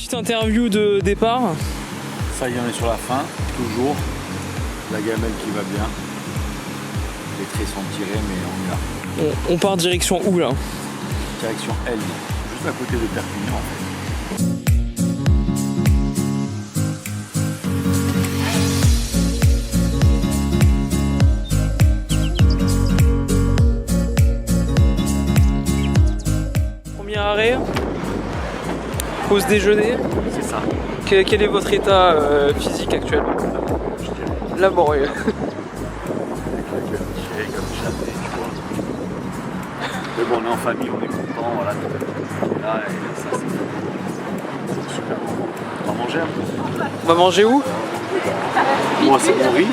Petite interview de départ. Ça y est, on est sur la fin, toujours. La gamelle qui va bien. Les traits sont tirés, mais on y va. On part direction où là? Direction L, juste à côté de Perpignan en fait. Premier arrêt. Pause déjeuner. C'est ça. Quel est votre état physique actuellement? Laborieux. Mais bon, on est en famille, on est content, voilà. Là, et ça c'est super. On va manger un peu. On va manger où? Moi c'est mon riz,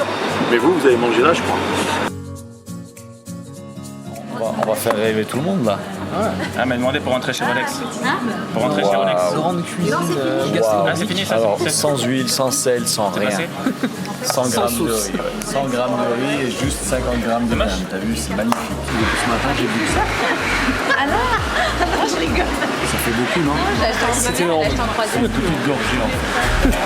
mais vous allez manger là je crois. On va faire rêver tout le monde là. Ah, mais demandez pour rentrer chez Rolex. Pour rentrer chez Rolex. Grande cuisine Ah, c'est fini ça. Alors c'est sans huile, sans sel, sans rien. passé 100 grammes de riz, ouais. 100 grammes de riz et juste 50 grammes de viande. T'as vu, c'est magnifique. Depuis ce matin, j'ai bu ça. Alors je rigole. Ça fait beaucoup, non? C'est énorme. Je t'en troisième. Une petite gorgée en fait.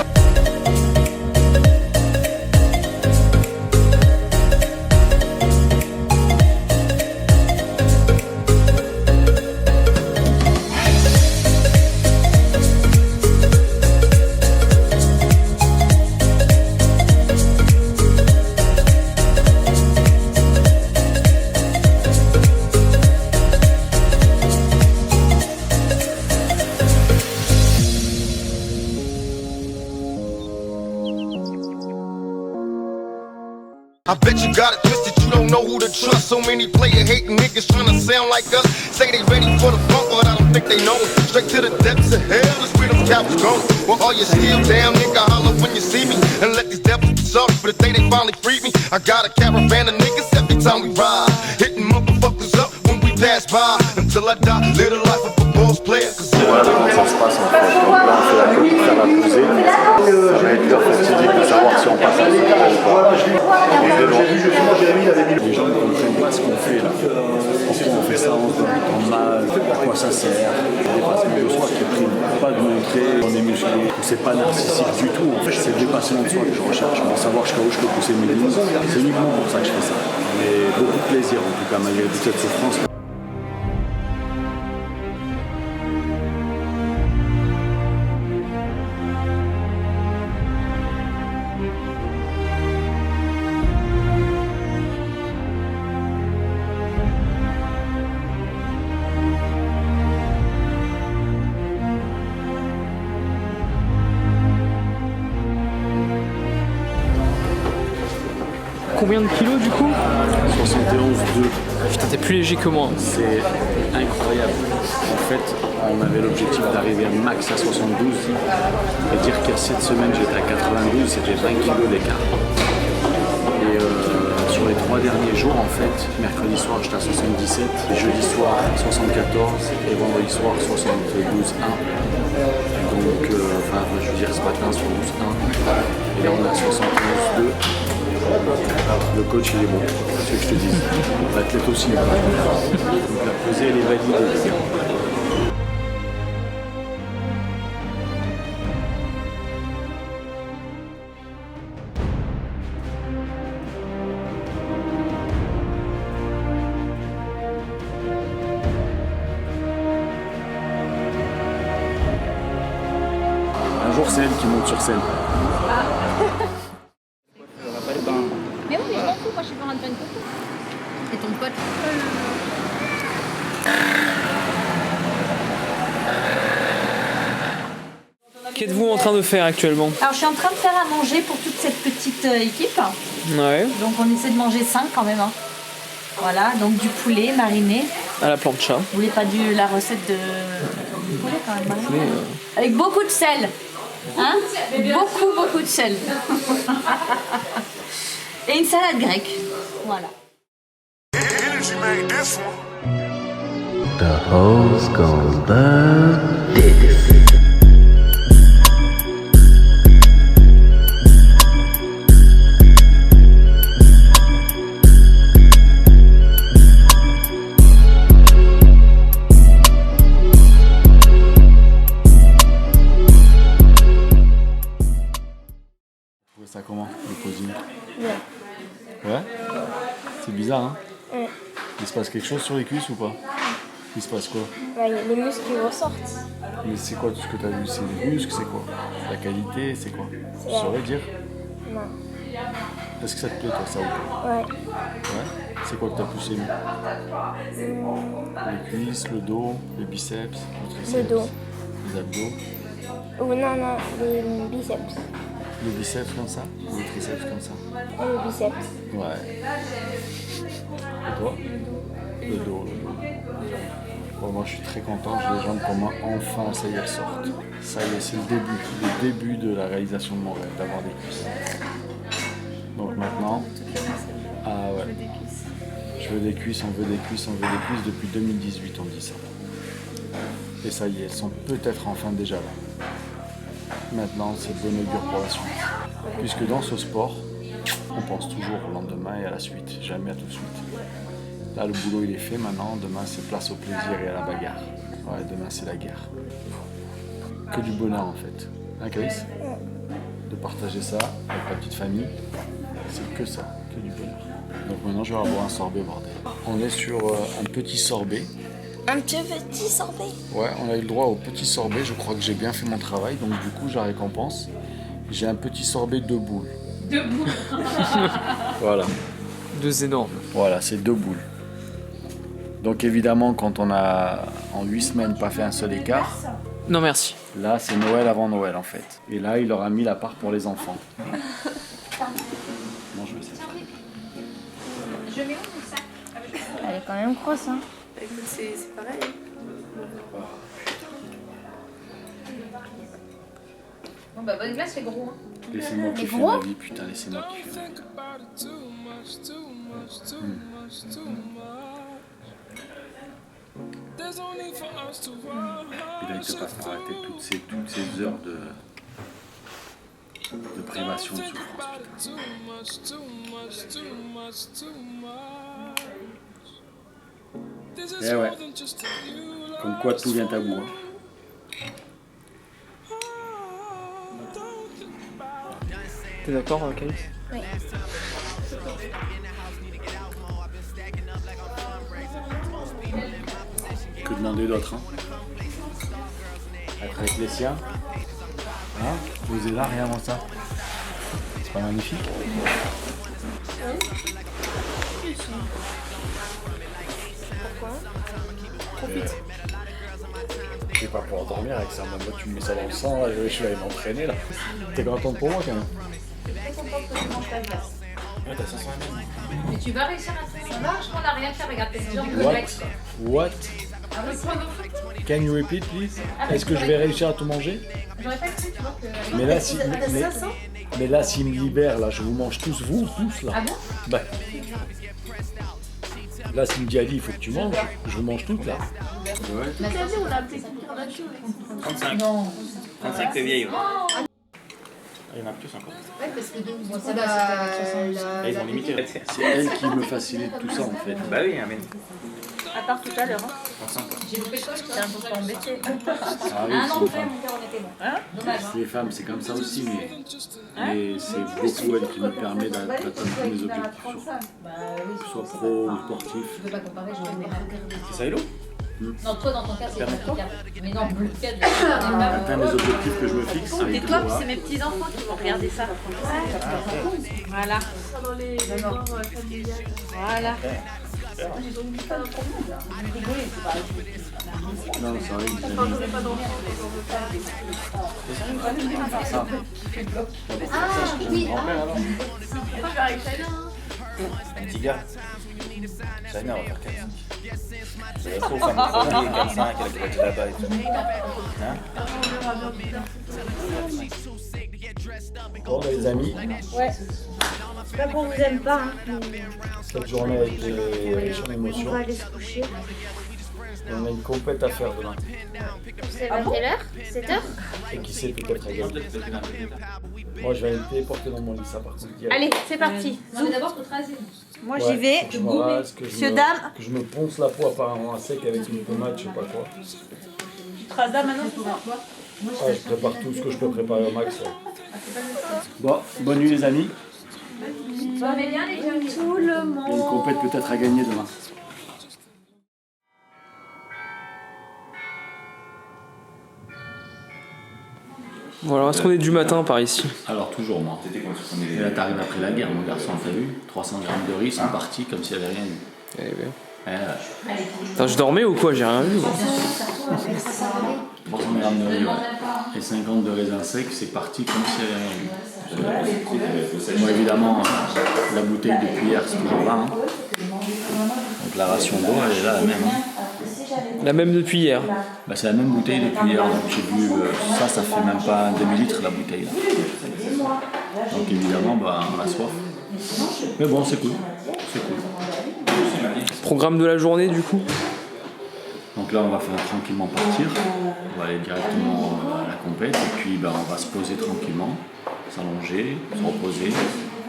I bet you got it twisted, you don't know who to trust. So many player hating niggas trying to sound like us. Say they ready for the funk, but I don't think they know it. Straight to the depths of hell, that's where them cowards go. Well, all you still down, nigga, holler when you see me. And let these devils be sorry for the day they finally freed me. I got a caravan of niggas every time we ride. Hitting motherfuckers up when we pass by. Until I die, live the life of a boss player. Voilà comment ça se passe en fait. Donc là on fait la queue pour faire la pesée. Ça va être l'heure fatidique de savoir si on passe à ce ou pas. Les gens ne comprennent pas ce qu'on fait là. Pourquoi on fait ça, on se donne mal, à quoi ça sert. Le dépassement de soi qui prime. Pas de montrer on est musclé. C'est pas narcissique du tout. En fait c'est le dépassement de soi que je recherche. Pour savoir jusqu'à où je peux pousser mes limites. C'est uniquement pour ça que je fais ça. Mais beaucoup de plaisir en tout cas malgré toute cette souffrance. Combien de kilos du coup? 71,2. Putain, t'es plus léger que moi. C'est incroyable. En fait, on avait l'objectif d'arriver à max à 72 et dire que cette semaine j'étais à 92, c'était 20 kg d'écart. Et sur les 3 derniers jours, en fait, mercredi soir j'étais à 77, jeudi soir 74 et vendredi soir 72,1. Donc, je veux dire ce matin 72,1 et là on est à 71,2. Le coach il est bon, c'est ce que je te dis. L'athlète aussi. Donc la pesée elle est validée. Un jour c'est elle qui monte sur scène. Mais oui, mais je m'en fous, moi je suis pas en train de faire une photo. C'est ton pote. Qu'êtes-vous en train de faire actuellement? Alors je suis en train de faire à manger pour toute cette petite équipe. Ouais. Donc on essaie de manger 5 quand même. Hein. Voilà, donc du poulet mariné. À la plancha. Vous voulez pas la recette de poulet quand même mariné avec beaucoup de sel. Hein? Beaucoup de sel. Et une salade grecque. Voilà. The hoes gon' love this. Ça comment, le posing? Bien. Ouais? C'est bizarre, hein? Ouais. Il se passe quelque chose sur les cuisses ou pas? Il se passe quoi? Ouais, y a les muscles qui ressortent. Mais c'est quoi tout ce que tu as vu? C'est les muscles, c'est quoi? La qualité, c'est quoi? Tu la- saurais dire? Non. Est-ce que ça te plaît toi ça ou pas? Ouais. Ouais? C'est quoi que t'as poussé? Les cuisses, le dos, les biceps, le triceps, Le dos. les abdos, Ou non, les biceps. les biceps comme ça, les triceps comme ça. Et les biceps. Ouais. Et toi? Le dos. Bon, moi je suis très content, j'ai les jambes pour moi, enfin ça y est elles sortent. Ça y est, c'est le début de la réalisation de mon rêve, d'avoir des cuisses. Donc maintenant, ah ouais, je veux des cuisses, on veut des cuisses, depuis 2018 on dit ça. Et ça y est, elles sont peut-être enfin déjà là. Maintenant c'est bon augure pour la suite. Puisque dans ce sport, on pense toujours au lendemain et à la suite, jamais à tout de suite. Là, le boulot il est fait maintenant. Demain, c'est place au plaisir et à la bagarre. Ouais, demain, c'est la guerre. Que du bonheur en fait. Hein, Calice? De partager ça avec ta petite famille, c'est que ça, que du bonheur. Donc maintenant, je vais avoir un sorbet, bordel. On est sur un petit sorbet. Un petit sorbet. Ouais, on a eu le droit au petit sorbet. Je crois que j'ai bien fait mon travail. Donc du coup, je la récompense. J'ai un petit sorbet de boules. Deux boules. Voilà. Deux énormes. Voilà, c'est 2 boules. Donc évidemment, quand on a en 8 semaines pas fait un seul écart, Non merci. là c'est Noël avant Noël en fait. Et là, il leur a mis la part pour les enfants. Moi je vais ça. Je mets où ça? Elle est quand même grosse, hein. Écoute, c'est pareil. Bon bah bonne glace, c'est gros. Hein. Laissez-moi kiffer ma vie, putain, laissez-moi kiffer ma vie. Et là, il te passe par la tête toutes ces heures de privation de souffrance, putain. Eh ouais. Comme quoi tout vient à bout. Hein. T'es d'accord, Calice? Oui. Que demander d'autre, hein? Être avec les siens. Hein? Poser là, rien avant ça. C'est pas magnifique? Je vais pas pouvoir dormir avec ça, moi tu me mets ça dans le sang, là, je vais aller m'entraîner là. T'es contente pour moi quand même? Ouais, t'as 500 ml. Mais tu vas réussir à faire ça. Marche, on n'a rien fait, regarde tes jambes. What? Can you repeat please? Est-ce que je vais réussir à tout manger? J'aurais pas cru, tu vois, que... Mais là, s'il me libère, là, je vous mange tous, vous tous là. Ah bon? Bah. Là, s'il me dit Ali, il faut que tu manges, je vous mange toutes là. Ouais. T'as vu, on a appelé ça Pikachu. 35. Non. 35, t'es vieille. Ouais. Ah, il y en a plus encore. Ouais, parce que deux, moi, ça Ah va, c'était Là, ils ont limité. C'est elle qui me facilite tout ça en fait. Bah oui, mais. À part tout à l'heure. Hein. J'ai loupé quoi, je T'es un peu embêté. Ah oui, Un c'est an les de femmes. faire, mon père, on était bon. Dommage, hein. Les femmes, c'est comme ça aussi, mais c'est beaucoup elle qui me permet d'atteindre tous mes objectifs, soit pro ou sportif. Je peux pas comparer, je vais me C'est ça, Hello? Non, toi, dans ton cas, c'est le cas. Mais non, le cas de... Atteindre les objectifs que je me fixe. Et toi, puis c'est mes petits-enfants qui vont regarder ça. Voilà. Voilà. Non, c'est vrai que Oui, Un petit gars. China, on va faire 4. C'est trop fan de 4-5, elle a été là-bas et tout. Hein? Bon, les amis, Ouais. C'est pas qu'on vous aime pas, hein. cette journée a été riche en On émotions. va aller se coucher. On a une compète à faire demain. C'est à quelle heure? 7h? Et qui sait, peut-être à gagner. Moi, je vais aller me téléporter dans mon lit, ça par contre. direct. Allez, c'est parti. Non, mais d'abord, faut te raser. Moi, Ouais, j'y vais. faut que je me rase, que je Monsieur, me- dame. Que je me ponce la peau apparemment à sec avec une pommade, je sais pas quoi. Tu te rases là maintenant? Ah, je prépare tout ce que je peux préparer au max. Ouais. Bon, bonne nuit les amis. Dormez bien les jeunes. Tout le Il y a une monde. compète peut-être à gagner demain. Voilà, est-ce qu'on est du matin par ici? Alors toujours moi. Et là t'arrives après la guerre mon garçon, t'as vu 300 grammes de riz sont partis comme s'il n'y avait rien eu. Eh ben. Ouais. Attends, je dormais ou quoi? J'ai rien vu. Moi. 300 grammes de riz, ouais. Et 50 de raisins secs, c'est parti comme s'il n'y avait rien eu. Bon évidemment, la bouteille de cuillère c'est toujours là. Hein. Donc la ration d'eau elle est là la même. Hein. La même depuis hier. Bah, c'est la même bouteille de cuillère, donc j'ai vu ça fait même pas un demi-litre la bouteille là. Donc évidemment bah, on a soif. Mais bon c'est cool. C'est cool. Programme de la journée du coup? Donc là on va faire tranquillement partir. On va aller directement à la compète et puis bah, on va se poser tranquillement, s'allonger, se reposer.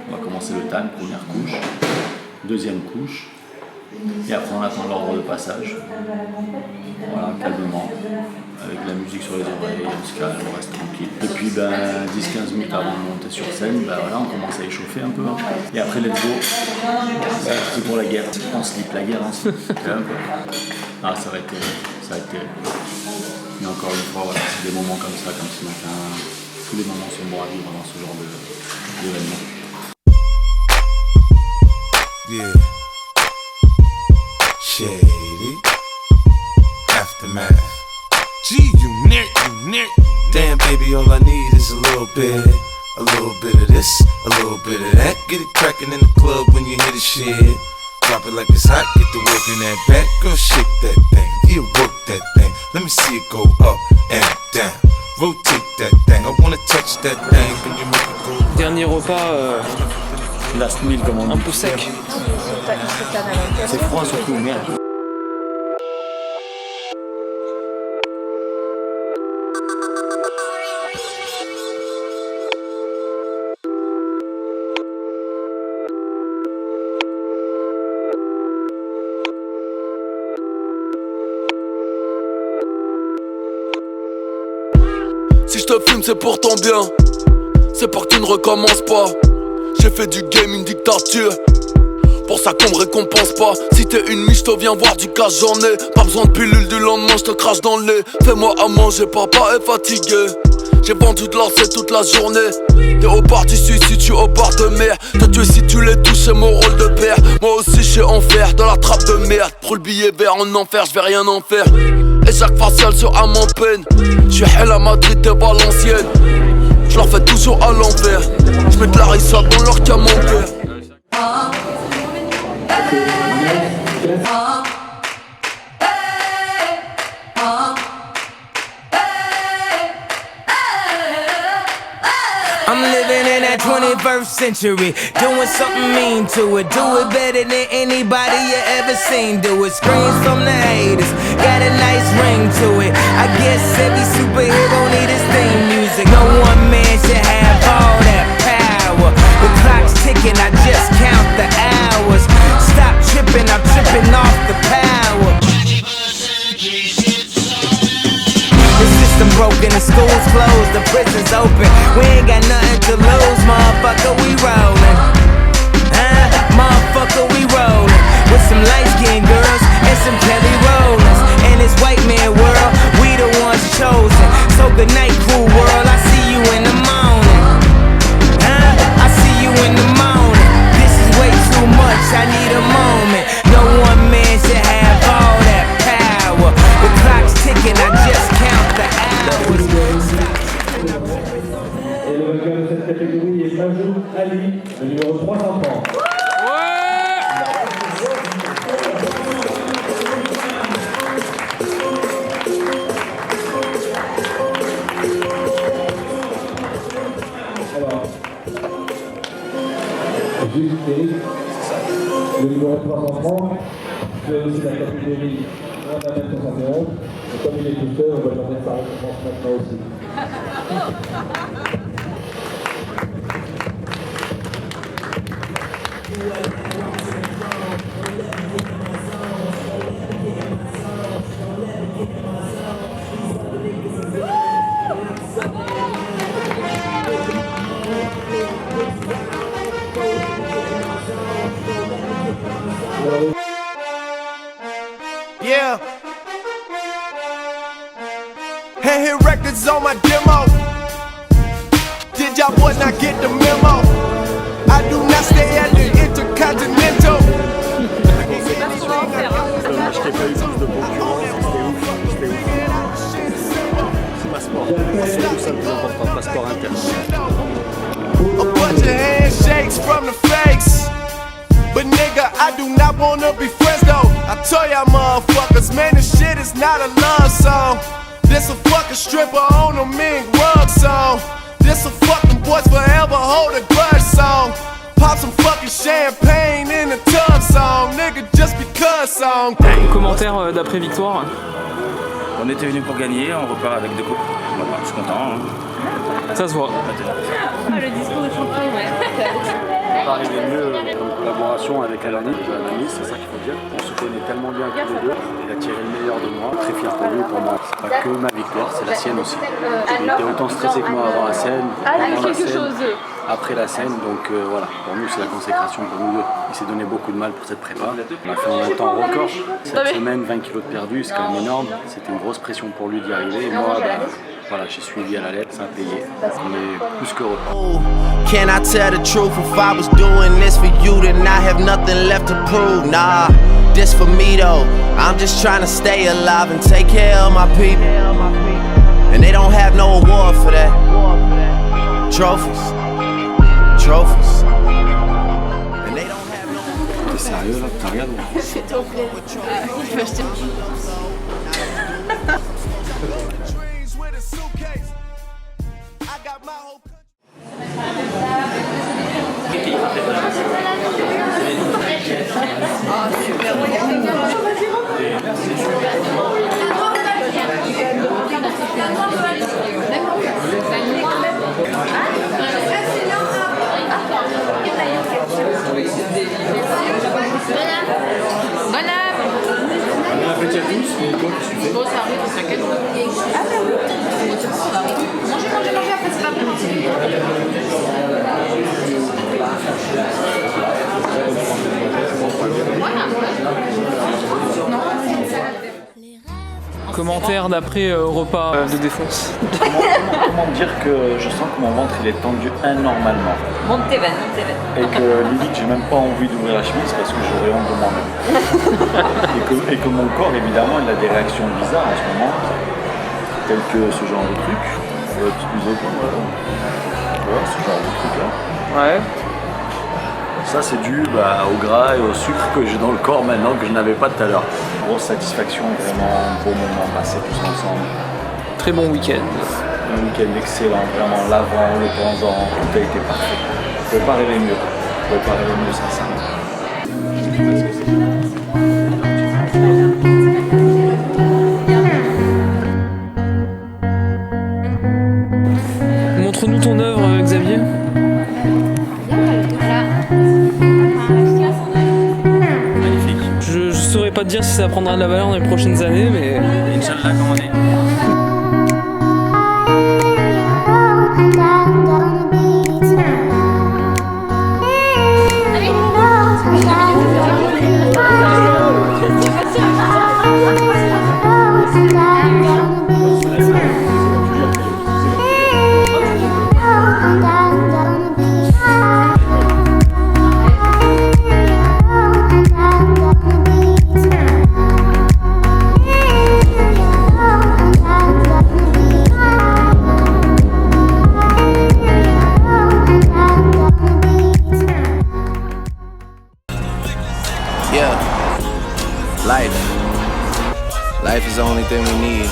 On va commencer le time, première couche, deuxième couche. Et après on attend l'ordre de passage. Voilà, calmement, avec la musique sur les oreilles, on se calme, on reste tranquille. Et puis 10-15 minutes avant de monter sur scène, voilà, on commence à échauffer un peu. Hein. Et après let's go, c'est pour la guerre. On slip la guerre, on slip. Ah ça va être terrible. Mais encore une fois, voilà, c'est des moments comme ça, comme ce matin. Tous les moments sont bons à vivre dans ce genre d'événement. Yeah. Shady aftermath. Gee, you near. Damn, baby, all I need is a little bit of this, a little bit of that. Get it crackin' in the club when you hear the shit. Drop it like it's hot, get the work in that back. Girl, shake that thing, yeah, work that thing. Let me see it go up and down. Rotate that thing, I wanna touch that thing. Can you make it go? Dernier repas Last meal comme on dit. un peu sec. C'est froid surtout, merde. Si je te fume c'est pour ton bien, c'est pour que tu ne recommences pas. J'ai fait du game une dictature, pour ça qu'on me récompense pas. Si t'es une miche, te viens voir du cash, j'en ai. Pas besoin de pilule du lendemain, je te crache dans le nez. Fais-moi à manger, papa est fatigué. J'ai vendu de l'or, toute la journée. T'es au bar du suicide, tu au bar de mer. T'as tué si tu l'es touché, mon rôle de père. Moi aussi j'suis en fer, dans la trappe de merde. Prends le billet vert en enfer, j'vais rien en faire. Et chaque facial sur âme en peine. J'suis hell à Madrid et Valenciennes. J'leur fais toujours à l'envers. J'mets de la rissa dans leur cam en cœur. I'm living in that 21st century, doing something mean to it. Do it better than anybody you ever seen. Do it. Screams from the haters, got a nice ring to it. I guess every superhero need his theme music. No one man should have all that power. The clock's ticking, I just count the hours. Stop tripping, I'm tripping off the power. The system broken, the school's closed, the prison's open. We ain't got nothing to lose, motherfucker, we rollin'. Motherfucker, we rollin'. With some light-skinned girls and some Kelly Rollins. In this white man world, we the ones chosen. So good night, cool world, I see you in the morning. I see you in the morning. This is way too much, I need a moment. No one man should have all that power. The clock's ticking, I just count the hours. Et le vainqueur de cette catégorie est Majou Ali, le numéro 330. Alors, Jules Eric, le numéro 330, c'est aussi la catégorie moins d'un mètre 71. Et comme il est tout seul, on va demander sa récompense maintenant aussi. is on my demo. Did y'all boys not get the memo? I do not stay at the Intercontinental. Dommage qu'il n'y ait pas eu plus de concurrence, c'était ouf. Passeport, c'est tout ça le plus important, passeport interne. A bunch of handshakes from the fakes. But nigga, I do not wanna be friends though. I tell y'all motherfuckers, man, this shit is not a love song. This a fucking stripper on a mink rug song. This a fucking boys forever hold a grudge song. Pop some fucking champagne in the tub song. Nigga, just because song. Commentaire d'après victoire. On était venu pour gagner, on repart avec deux coupes. Voilà, je suis content. Hein. Ça se voit. Le discours de champion, ouais. On va arriver mieux comme collaboration avec Alani, c'est ça qu'il faut dire. On se connaît tellement bien tous les deux. Il a tiré le meilleur de moi. Très fier pour lui, pour moi. C'est pas que ma victoire, c'est la sienne aussi. Il était autant stressé que moi avant la scène, pendant la scène, après la scène. Donc voilà, pour nous c'est la consécration pour nous deux. Il s'est donné beaucoup de mal pour cette prépa. On a fait un temps record. Cette semaine, 20 kilos de perdu, c'est quand même énorme. C'était une grosse pression pour lui d'y arriver. Et moi, voilà, j'ai suivi à la lettre, ça a payé. On est plus qu'heureux. Can I tell the truth? If I was doing this for you, then I have nothing left to prove. Nah, this for me though. I'm just trying to stay alive and take care of my people. And they don't have no award for that. Trophies. Trophies. And they don't have no. T'es sérieux là? T'as regardé? C'est ton plaisir. Il faut acheter. Bon appétit à tous, et toi qu'est-ce que tu fais? Bon, ça arrive, t'inquiète. Ah bah oui. Mangez après, c'est pas bien. Commentaire d'après repas de défonce. Comment dire que je sens que mon ventre il est tendu anormalement. Monte tes veines, monte tes veines. Et que limite j'ai même pas envie d'ouvrir la chemise parce que j'aurais honte de moi-même. et que mon corps évidemment il a des réactions bizarres en ce moment, telles que ce genre de truc. Voilà, ce genre de truc là. Ouais. Ça c'est dû au gras et au sucre que j'ai dans le corps maintenant que je n'avais pas tout à l'heure. Grosse satisfaction, vraiment beau moment passé tous ensemble. Très bon week-end. Un week-end excellent, vraiment l'avant, le pendant, tout a été parfait. On ne pouvait pas rêver mieux. On ne pouvait pas rêver mieux sincèrement. Montre-nous ton œuvre, Xavier. Je saurais pas te dire si ça prendra de la valeur dans les prochaines années, mais Inch'Allah, comme on est. Life is the only thing we need.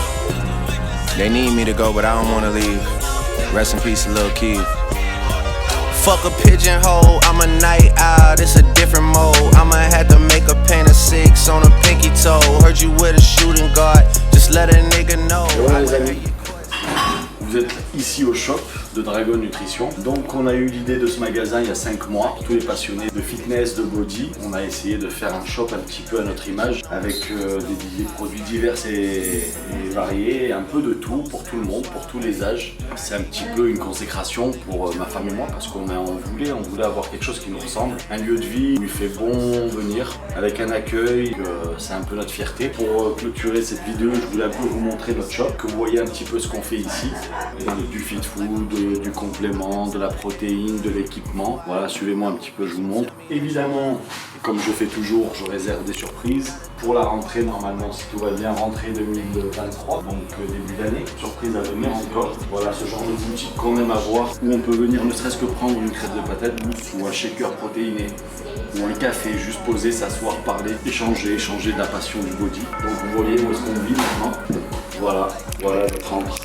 They need me to go, but I don't wanna leave. Rest in peace, Lil Keith. Fuck a pigeonhole, I'm a night owl, it's a different mode. I'ma have to make a paint of 6 on a pinky toe. Heard you with a shooting guard, just let a nigga know. Ouais les amis, Vous êtes ici au shop de Dragon Nutrition. Donc on a eu l'idée de ce magasin il y a 5 mois. Tous les passionnés de fitness, de body, on a essayé de faire un shop un petit peu à notre image avec des produits divers et variés, un peu de tout pour tout le monde, pour tous les âges. C'est un petit peu une consécration pour ma femme et moi parce qu'on voulait avoir quelque chose qui nous ressemble. Un lieu de vie, il lui fait bon venir avec un accueil, c'est un peu notre fierté. Pour clôturer cette vidéo, je voulais un peu vous montrer notre shop, que vous voyez un petit peu ce qu'on fait ici. Du fit food, du complément, de la protéine, de l'équipement. Voilà, suivez-moi un petit peu, je vous montre. Évidemment, comme je fais toujours, je réserve des surprises. Pour la rentrée, normalement, si tout va bien, rentrée 2023, donc début d'année. Surprise à venir encore. Voilà ce genre de boutique qu'on aime avoir, où on peut venir ne serait-ce que prendre une crêpe de patate douce ou un shaker protéiné ou un café, juste poser, s'asseoir, parler, échanger de la passion du body. Donc vous voyez où est-ce qu'on vit maintenant. Voilà notre rentre.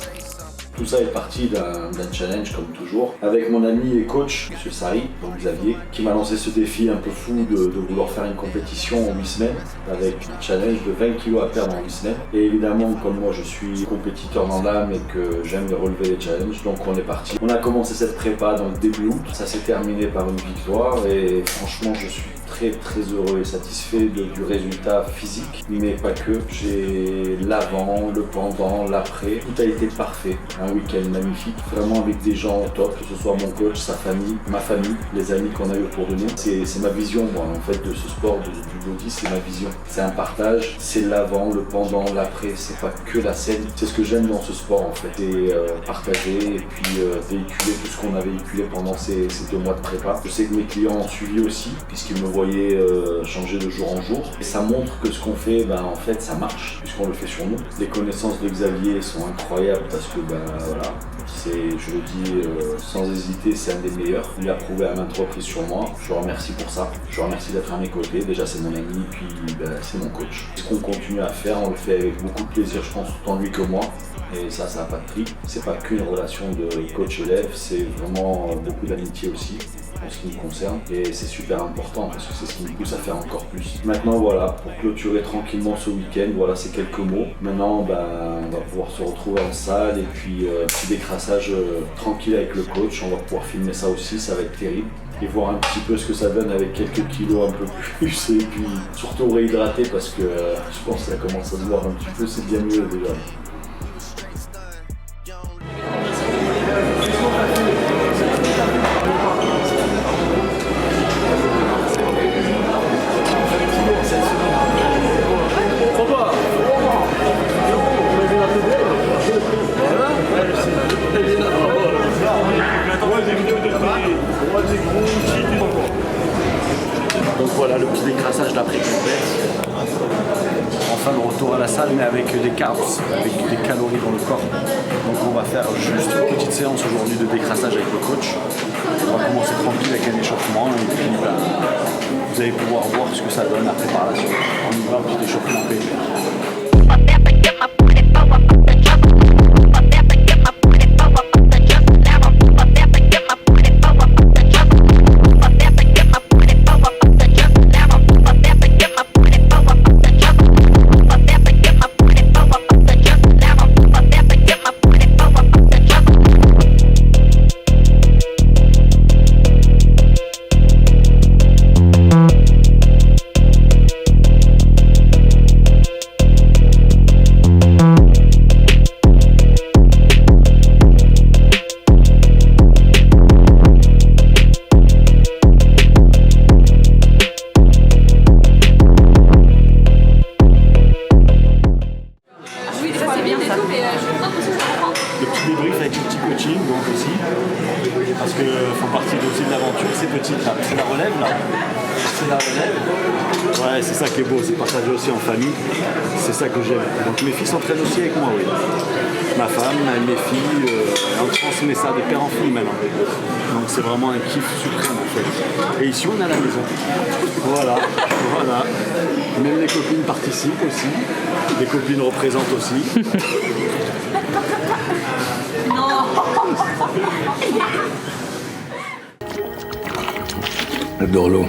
Tout ça est parti d'un challenge comme toujours avec mon ami et coach, Monsieur Sari, donc Xavier, qui m'a lancé ce défi un peu fou de vouloir faire une compétition en 8 semaines avec un challenge de 20 kg à perdre en 8 semaines. Et évidemment, comme moi je suis compétiteur dans l'âme et que j'aime relever les challenges, donc on est parti. On a commencé cette prépa donc début août, ça s'est terminé par une victoire et franchement je suis très heureux et satisfait du résultat physique, mais pas que. J'ai l'avant, le pendant, l'après, tout a été parfait. Un week-end magnifique, vraiment avec des gens au top, que ce soit mon coach, sa famille, ma famille, les amis qu'on a eu autour de nous. C'est ma vision, moi, en fait, de ce sport, du body, c'est ma vision. C'est un partage, c'est l'avant, le pendant, l'après, c'est pas que la scène. C'est ce que j'aime dans ce sport, en fait, et partager et puis véhiculer tout ce qu'on a véhiculé pendant ces 2 mois de prépa. Je sais que mes clients ont suivi aussi, puisqu'ils me voyaient changer de jour en jour. Et ça montre que ce qu'on fait, en fait, ça marche, puisqu'on le fait sur nous. Les connaissances de Xavier sont incroyables parce que, voilà, je le dis sans hésiter, c'est un des meilleurs. Il a prouvé à maintes reprises sur moi. Je le remercie pour ça. Je le remercie d'être à mes côtés. Déjà, c'est mon ami, puis c'est mon coach. Ce qu'on continue à faire, on le fait avec beaucoup de plaisir, je pense, autant lui que moi. Et ça n'a pas de prix. C'est pas qu'une relation de coach-élève, c'est vraiment beaucoup d'amitié aussi en ce qui me concerne. Et c'est super important parce que c'est ce qui me pousse à faire encore plus. Maintenant, voilà, pour clôturer tranquillement ce week-end, voilà, c'est quelques mots. Maintenant, on va pouvoir se retrouver en salle et puis petit décrassage tranquille avec le coach. On va pouvoir filmer ça aussi, ça va être terrible. Et voir un petit peu ce que ça donne avec quelques kilos un peu plus et puis surtout réhydrater parce que je pense que ça commence à se voir un petit peu, c'est bien mieux déjà. Donc voilà le petit décrassage d'après-compète. Enfin le retour à la salle mais avec des carbs, avec des calories dans le corps. Donc on va faire juste une petite séance aujourd'hui de décrassage avec le coach. On va commencer tranquille avec un échauffement et puis vous allez pouvoir voir ce que ça donne la préparation. On y va, un petit échauffement PG. Le petit débrief avec le petit coaching donc aussi parce que font partie aussi de l'aventure, ces petites là, c'est la relève là, c'est la relève, ouais c'est ça qui est beau, c'est partagé aussi en famille, c'est ça que j'aime. Donc mes filles s'entraînent aussi avec moi, oui. Ma femme, mes filles, on transmet ça de père en fille maintenant. Donc c'est vraiment un kiff suprême en fait. Et ici on est à la maison. Voilà. Même les copines participent aussi, les copines représentent aussi. Le Dorlo,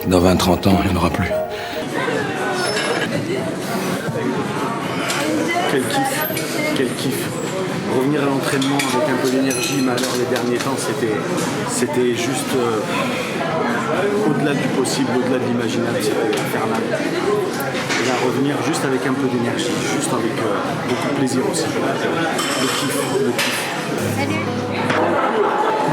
dans 20-30 ans, il n'y en aura plus. Quel kiff, quel kiff. revenir à l'entraînement avec un peu d'énergie, mais alors les derniers temps c'était juste au-delà du possible, au-delà de l'imaginable, c'était infernal. Et là revenir juste avec un peu d'énergie, juste avec beaucoup de plaisir aussi. Le kiff. Salut.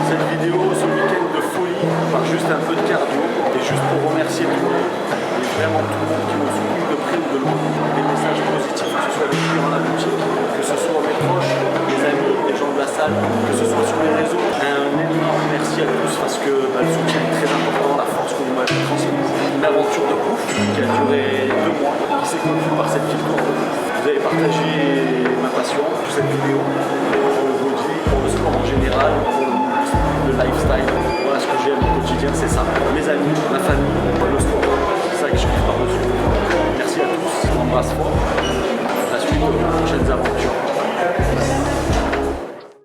Cette vidéo, ce week-end de folie, par juste un peu de cardio, et juste pour remercier tout le monde, et vraiment tout le monde qui nous suit de près ou de loin, des messages positifs, que ce soit les clients à la boutique, que ce soit mes proches, mes amis, les gens de la salle, que ce soit sur les réseaux. Un énorme merci à tous parce que le soutien est très important, la force que vous m'avez transmise. Une aventure de ouf qui a duré 2 mois, qui s'est conclue par cette petite course. Vous avez partagé ma passion pour cette vidéo. Je vous dis, pour le sport en général, pour le lifestyle, voilà ce que j'aime au quotidien, c'est ça. Mes amis, ma famille, le sport. C'est ça que je kiffe par-dessus. Merci à tous, je vous embrasse fort. La suite de prochaines aventures.